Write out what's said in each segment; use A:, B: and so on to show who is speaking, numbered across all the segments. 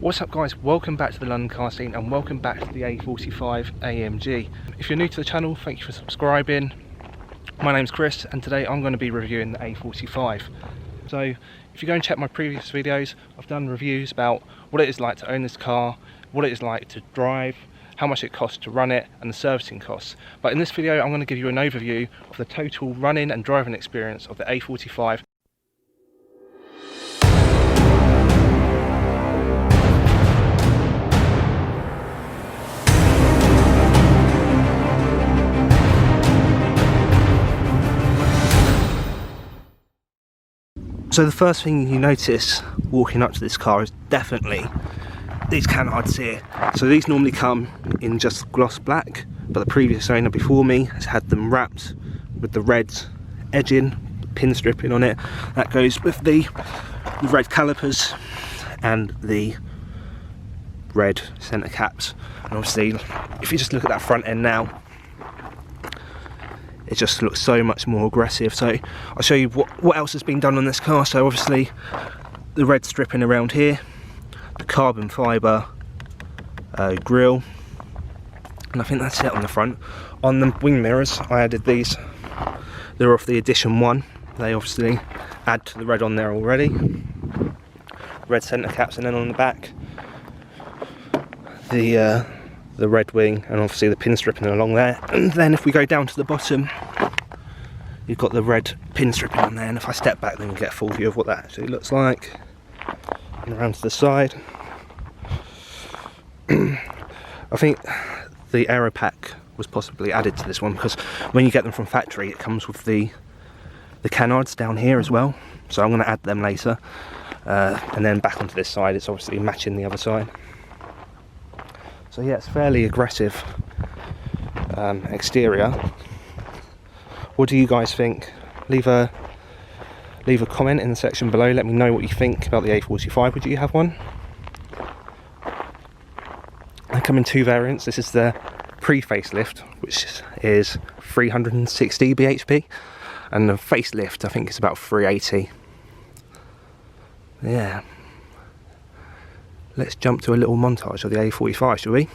A: What's up guys, welcome back to the London car scene and welcome back to the A45 AMG. If you're new to the channel, thank you for subscribing. My name's Chris and today I'm going to be reviewing the A45. So if you go and check my previous videos, I've done reviews about what it is like to own this car, what it is like to drive, how much it costs to run it and the servicing costs. But in this video I'm going to give you an overview of the total running and driving experience of the A45. So the first thing you notice walking up to this car is definitely these canards here. So these normally come in just gloss black, but the previous owner before me has had them wrapped with the red edging, pin stripping on it. That goes with the red calipers and the red centre caps. And obviously, if you just look at that front end now, it just looks so much more aggressive. So I'll show you what else has been done on this car. So obviously the red stripping around here, the carbon fibre grille, and I think that's it on the front. On the wing mirrors I added these, they're off the edition 1. They obviously add to the red on there already. Red centre caps, and then on the back the red wing and obviously the pin stripping along there. And then if we go down to the bottom, you've got the red pin stripping on there, and if I step back then you get a full view of what that actually looks like. And around to the side, I think the aero pack was possibly added to this one because when you get them from factory it comes with the canards down here as well, so I'm going to add them later. And then back onto this side it's obviously matching the other side. So yeah, it's fairly aggressive exterior. What do you guys think? Leave a comment in the section below. Let me know what you think about the A45. Would you have one? They come in two variants. This is the pre-facelift, which is 360 bhp, and the facelift I think is about 380. Yeah. Let's jump to a little montage of the A45, shall we?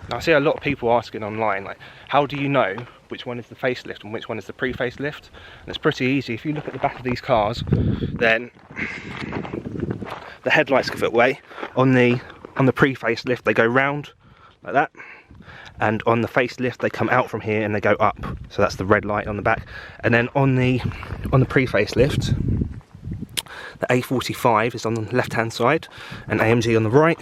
A: I see a lot of people asking online, like, how do you know which one is the facelift and which one is the pre-facelift? And it's pretty easy. If you look at the back of these cars, then the headlights give it away. On the pre-facelift they go round like that, and on the facelift they come out from here and they go up. So that's the red light on the back. And then on the pre-facelift, the A45 is on the left hand side and AMG on the right.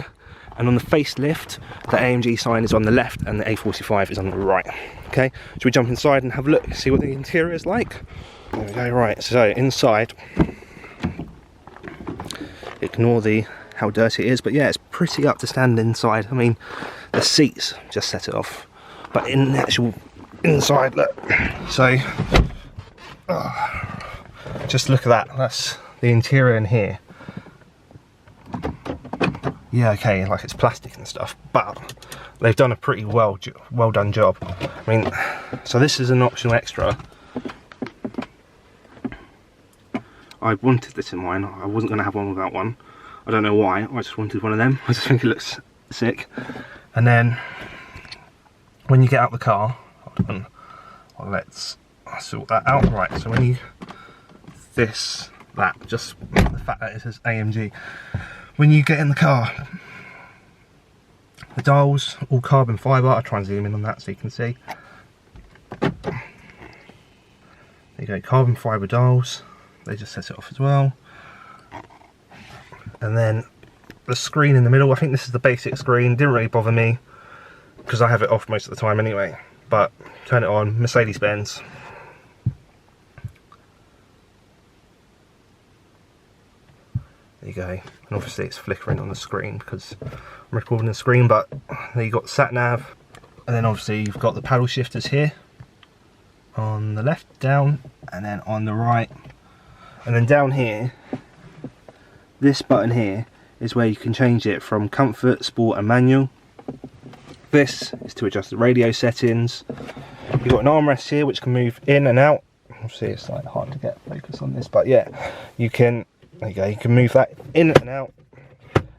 A: And on the facelift, the AMG sign is on the left and the A45 is on the right. Okay, should we jump inside and have a look, see what the interior is like? There we go. Right, so inside, ignore how dirty it is, but yeah, it's pretty up to stand inside. I mean, the seats just set it off, but in the actual inside, look. So, just look at that. That's the interior in here. Yeah, okay, like it's plastic and stuff, but they've done a pretty well done job. I mean, so this is an optional extra. I wanted this in mine. I wasn't going to have one without one. I don't know why. I just wanted one of them. I just think it looks sick. And then when you get out the car, hold on, well, let's sort that out. Right, so when you just the fact that it says AMG. When you get in the car, the dials, all carbon fibre. I'll try and zoom in on that so you can see. There you go, carbon fibre dials. They just set it off as well. And then the screen in the middle. I think this is the basic screen. Didn't really bother me because I have it off most of the time anyway. But turn it on, Mercedes-Benz. There you go. And obviously it's flickering on the screen because I'm recording the screen, but there you got sat nav. And then obviously you've got the paddle shifters here. On the left, down, and then on the right. And then down here, this button here is where you can change it from comfort, sport and manual. This is to adjust the radio settings. You've got an armrest here which can move in and out. Obviously it's like hard to get focus on this, but yeah, you can, there you go, you can move that in and out,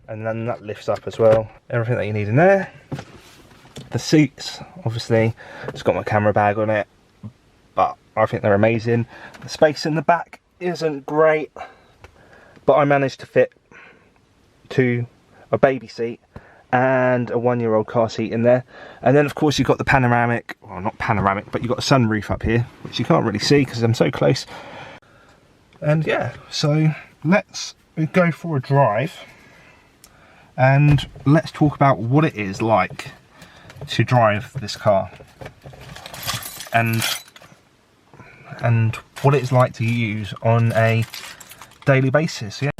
A: and then that lifts up as well. Everything that you need in there. The seats, obviously, it's got my camera bag on it, but I think they're amazing. The space in the back isn't great, but I managed to fit a baby seat and a 1-year-old car seat in there. And then of course you've got the panoramic, well not panoramic, but you've got a sunroof up here, which you can't really see because I'm so close. And yeah, so let's go for a drive and let's talk about what it is like to drive this car and what it's like to use on a daily basis. Yeah.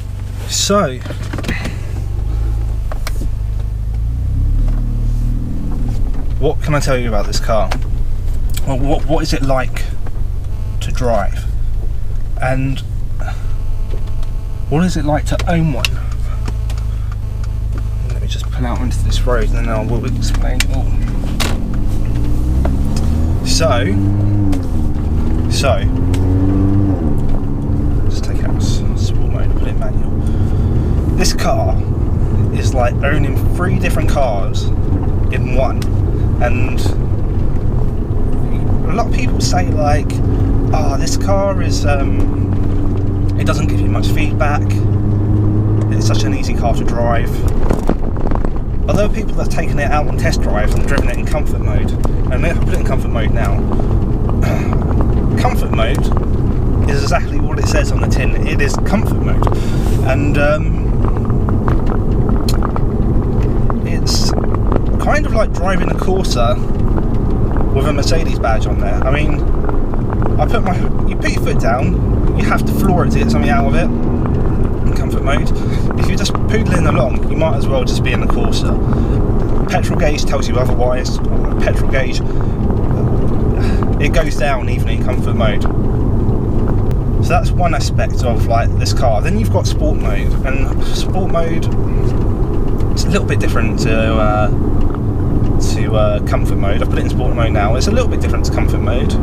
A: So what can I tell you about this car? Well, what is it like to drive? And what is it like to own one? Let me just pull out onto this road and then I will explain it all. So just take out sport mode and put it in manual. This car is like owning 3 different cars in one. And a lot of people say like, oh, this car is, it doesn't give you much feedback, it's such an easy car to drive. Although people that have taken it out on test drives and driven it in comfort mode, and if I put it in comfort mode now, comfort mode is exactly what it says on the tin, it is comfort mode. And it's kind of like driving a Corsa with a Mercedes badge on there. I mean, you put your foot down, you have to floor it to get something out of it in comfort mode. If you're just poodling along, you might as well just be in the Corsa. Petrol gauge tells you otherwise. Petrol gauge, it goes down even in comfort mode. So that's one aspect of like this car. Then you've got sport mode, and sport mode, it's a little bit different to comfort mode. I've put it in sport mode now. It's a little bit different to comfort mode.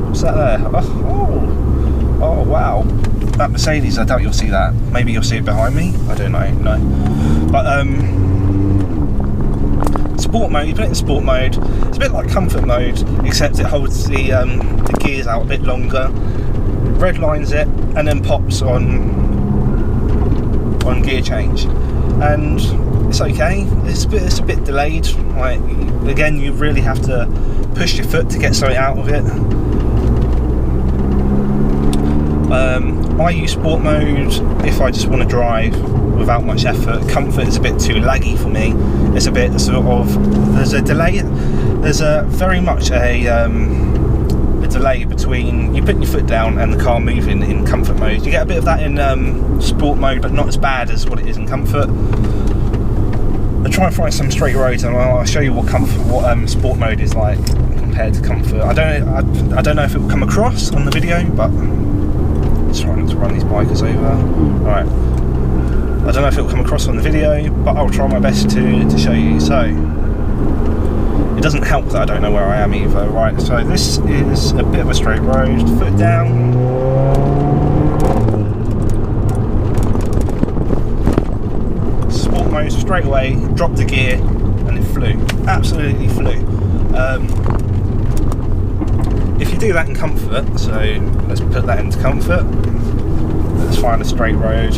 A: What's that there? Oh wow. That Mercedes, I doubt you'll see that. Maybe you'll see it behind me. I don't know. No. But sport mode, you put it in sport mode. It's a bit like comfort mode, except it holds the gears out a bit longer, red lines it, and then pops on gear change. And it's okay. It's a bit delayed. Like again, you really have to push your foot to get something out of it. I use sport mode if I just want to drive without much effort. Comfort is a bit too laggy for me. It's a bit sort of, there's a delay. There's very much a delay between you putting your foot down and the car moving in comfort mode. You get a bit of that in sport mode, but not as bad as what it is in comfort. I'll try and find some straight roads and I'll show you what sport mode is like compared to comfort. I don't know if it will come across on the video, but let's try not to run these bikers over. Alright, I don't know if it will come across on the video, but I'll try my best to show you. So it doesn't help that I don't know where I am either. Right, so this is a bit of a straight road. Foot down. Sport mode straight away, dropped the gear and it flew. Absolutely flew. If you do that in comfort, so let's put that into comfort. Let's find a straight road.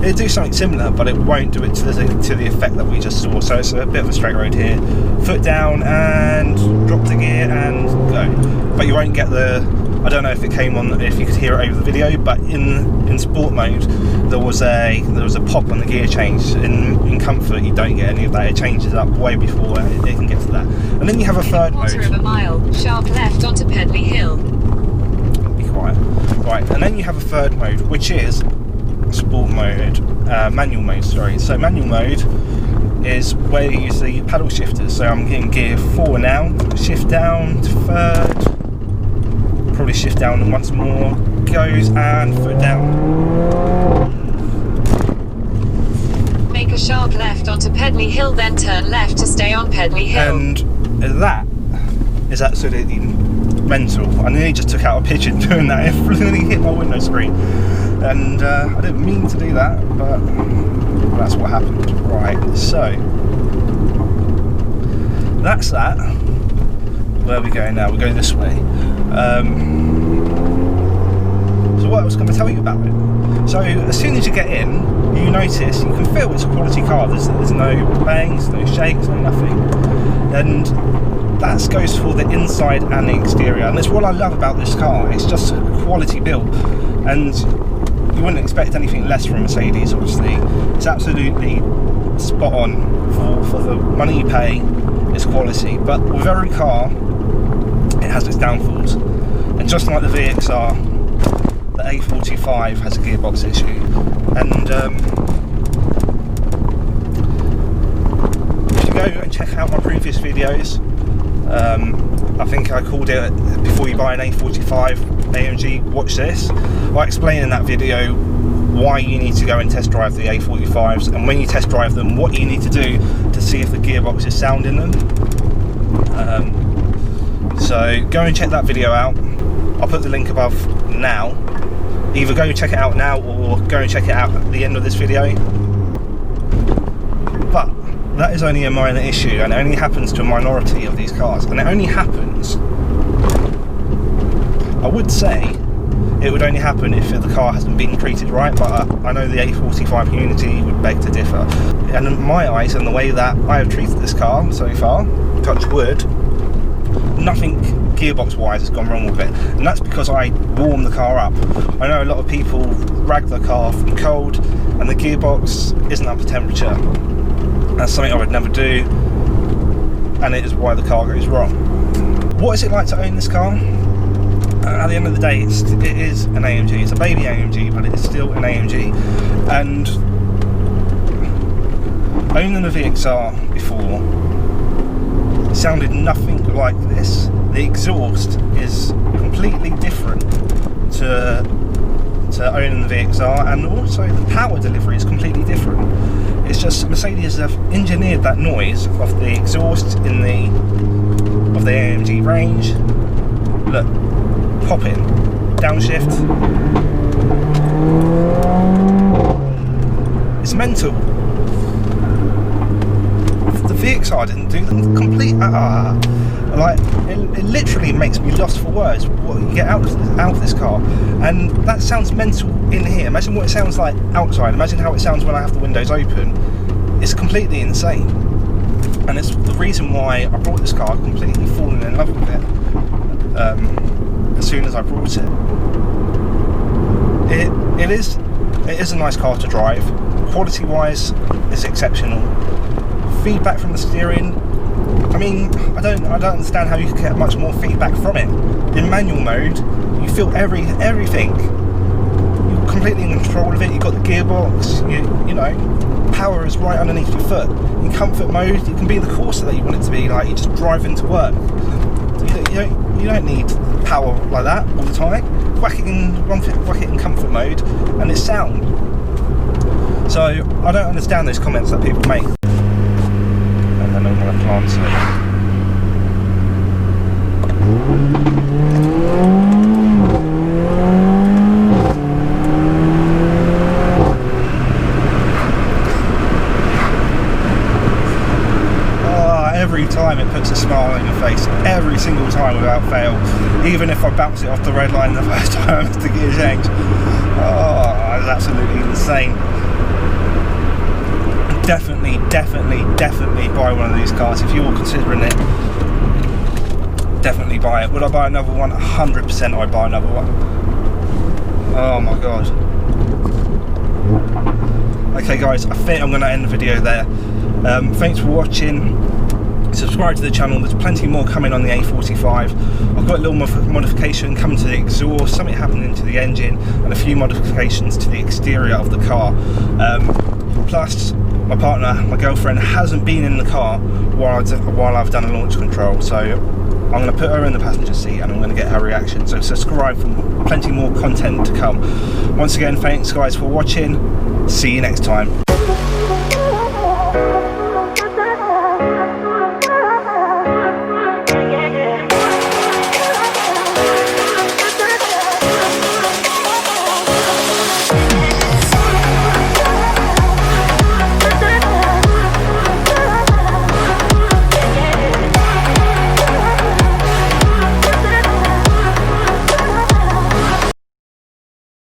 A: It'll do something similar, but it won't do it to the effect that we just saw. So it's a bit of a straight road here. Foot down and drop the gear and go. But you won't get the I don't know if it came on, if you could hear it over the video, but in sport mode there was a pop on the gear change. In comfort you don't get any of that. It changes up way before it can get to that. And then you have a third mode.
B: Quarter of a mile, sharp left onto Pedley Hill.
A: Be quiet. Right, and then you have a third mode, which is sport mode, manual mode, sorry. So manual mode is where you use the paddle shifters. So I'm getting gear 4 now, shift down to third, probably shift down once more, goes, and foot down.
B: Make a sharp left onto Pedley Hill, then turn left to stay on Pedley Hill.
A: And that is absolutely mental. I nearly just took out a pigeon doing that. It really hit my window screen. And I didn't mean to do that, but that's what happened. Right, so that's that. Where are we going now? We're going this way. So what I was going to tell you about it. So as soon as you get in, you notice, you can feel it's a quality car. There's no bangs, no shakes, no nothing. And that goes for the inside and the exterior. And that's what I love about this car. It's just quality built. And you wouldn't expect anything less from Mercedes, obviously. It's absolutely spot on for the money you pay. It's quality, but with every car it has its downfalls, and just like the VXR, the A45 has a gearbox issue. And if you go and check out my previous videos, I think I called it Before You Buy an A45 AMG, Watch This. I explain in that video why you need to go and test drive the A45s, and when you test drive them, what you need to do to see if the gearbox is sound in them. So go and check that video out. I'll put the link above now. Either go check it out now or go and check it out at the end of this video. But that is only a minor issue, and it only happens to a minority of these cars, and it only happens, I would say it would only happen if the car hasn't been treated right, but I know the A45 community would beg to differ. And in my eyes, and the way that I have treated this car so far, touch wood, nothing gearbox wise has gone wrong with it, and that's because I warm the car up. I know a lot of people rag the car from cold and the gearbox isn't up to temperature. That's something I would never do, and it is why the car goes wrong. What is it like to own this car? At the end of the day, it is an AMG. It's a baby AMG, but it is still an AMG. And owning a VXR before, it sounded nothing like this. The exhaust is completely different to owning the VXR, and also the power delivery is completely different. It's just Mercedes have engineered that noise of the exhaust of the AMG range. Look. Pop in, downshift. It's mental. The VXR didn't do the complete. Like it literally makes me lost for words. What you get out of this car, and that sounds mental in here. Imagine what it sounds like outside. Imagine how it sounds when I have the windows open. It's completely insane, and it's the reason why I bought this car. Completely fallen in love with it. As soon as I brought it. It is a nice car to drive. Quality wise, it's exceptional. Feedback from the steering, I mean, I don't understand how you can get much more feedback from it. In manual mode, you feel everything. You're completely in control of it. You've got the gearbox. You know, power is right underneath your foot. In comfort mode, it can be the Corsa that you want it to be. Like you just drive into work. You don't need power like that all the time. Whack it in comfort mode, and it's sound. So I don't understand those comments that people make. And then I'm going to plant it. Every time it puts a smile on your face, every single time without fail. Even if I bounce it off the red line the first time after the gear change. Oh, it's absolutely insane. Definitely buy one of these cars if you're considering it. definitely buy it. Would I buy another one? 100% I'd buy another one. Oh my god. Okay guys, I think I'm going to end the video there. Thanks for watching. Subscribe to the channel, there's plenty more coming on the A45. I've got a little modification coming to the exhaust, something happening to the engine, and a few modifications to the exterior of the car. Plus, my partner, my girlfriend, hasn't been in the car while I've done a launch control, so I'm going to put her in the passenger seat and I'm going to get her reaction. So subscribe for plenty more content to come. Once again, thanks guys for watching. See you next time.